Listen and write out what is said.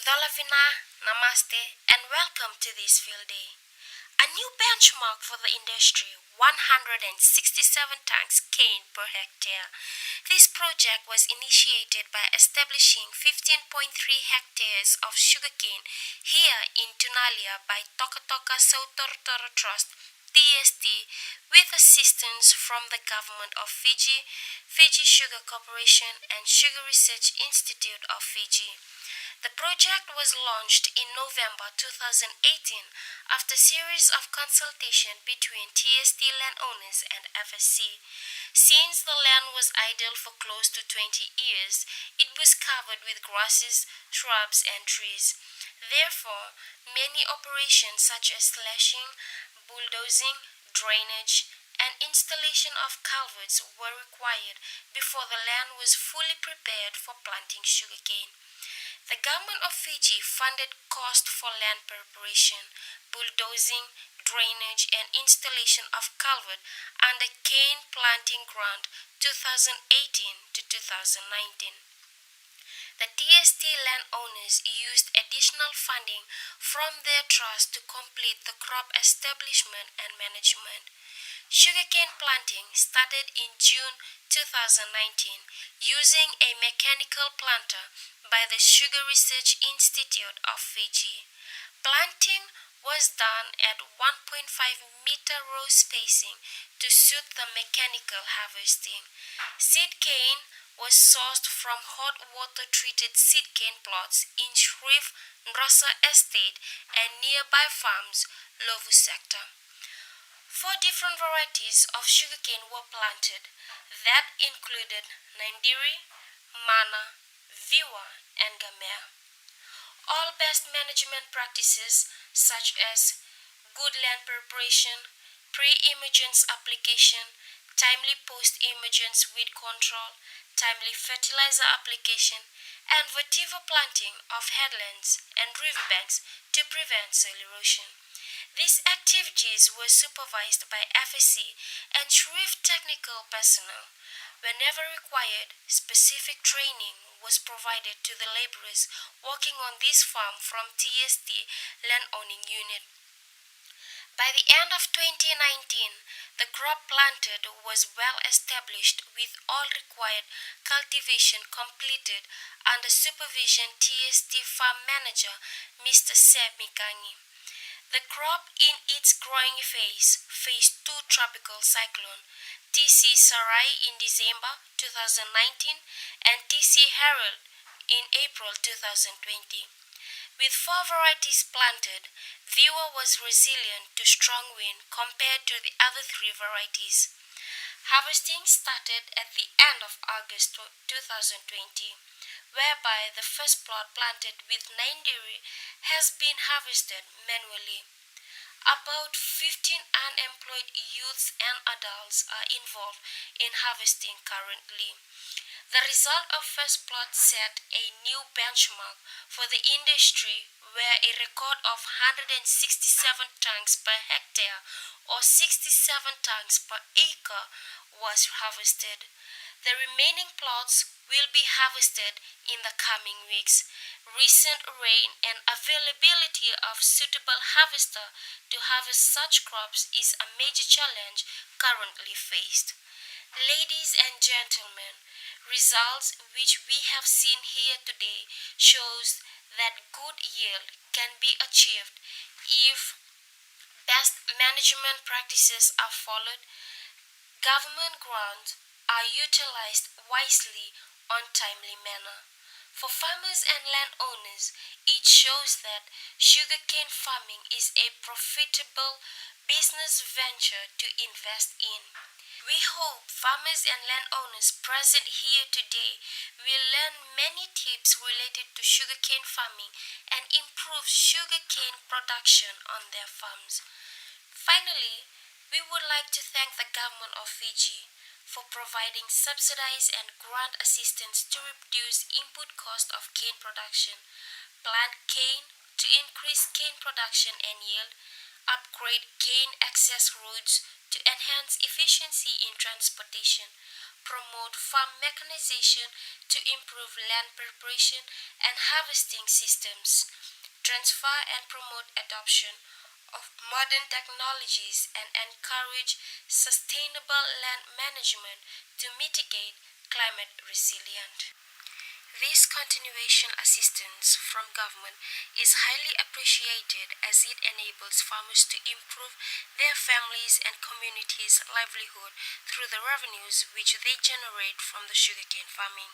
Dolavina, Namaste, and welcome to this field day. A new benchmark for the industry, 167 tons cane per hectare. This project was initiated by establishing 15.3 hectares of sugarcane here in Tunalia by Toka Toka Sautortoro Trust TST with assistance from the government of Fiji, Fiji Sugar Corporation, and Sugar Research Institute of Fiji. The project was launched in November 2018 after a series of consultation between TST landowners and FSC. Since the land was idle for close to 20 years, it was covered with grasses, shrubs, and trees. Therefore, many operations such as slashing, bulldozing, drainage, and installation of culverts were required before the land was fully prepared for planting sugarcane. The government of Fiji funded costs for land preparation, bulldozing, drainage, and installation of culvert under Cane Planting Grant 2018 to 2019. The TST landowners used additional funding from their trust to complete the crop establishment and management. Sugarcane planting started in June 2019 using a mechanical planter by the Sugar Research Institute of Fiji. Planting was done at 1.5-meter row spacing to suit the mechanical harvesting. Seed cane was sourced from hot water treated seed cane plots in Shreve Nrasa Estate and nearby farms, Lovu sector. 4 different varieties of sugarcane were planted that included Nandiri, Mana, Viwa, and Gamer. All best management practices such as good land preparation, pre-emergence application, timely post-emergence weed control, timely fertilizer application, and vetiver planting of headlands and riverbanks to prevent soil erosion. These activities were supervised by FSC and Shreve technical personnel. Whenever required, specific training was provided to the laborers working on this farm from TST landowning unit. By the end of 2019, the crop planted was well established with all required cultivation completed under supervision TST farm manager Mr. Seb Mikangi. The crop in its growing phase faced 2 tropical cyclones, TC Sarai in December 2019 and TC Herald in April 2020. With 4 varieties planted, Viwa was resilient to strong wind compared to the other 3 varieties. Harvesting started at the end of August 2020, whereby the first plot planted with Nandiri has been harvested manually. About 15 unemployed youths and adults are involved in harvesting currently. The result of first plot set a new benchmark for the industry where a record of 167 tons per hectare or 67 tons per acre was harvested. The remaining plots will be harvested in the coming weeks. Recent rain and availability of suitable harvester to harvest such crops is a major challenge currently faced. Ladies and gentlemen, results which we have seen here today shows that good yield can be achieved if best management practices are followed, government grants are utilized wisely on timely manner. For farmers and landowners, it shows that sugarcane farming is a profitable business venture to invest in. We hope farmers and landowners present here today will learn many tips related to sugarcane farming and improve sugarcane production on their farms. Finally, we would like to thank the government of Fiji for providing subsidized and grant assistance to reduce input cost of cane production, plant cane to increase cane production and yield, upgrade cane access roads to enhance efficiency in transportation, promote farm mechanization to improve land preparation and harvesting systems, transfer and promote adoption of modern technologies, and encourage sustainable land management to mitigate climate resilience. This continuation assistance from government is highly appreciated as it enables farmers to improve their families' and communities' livelihood through the revenues which they generate from the sugarcane farming.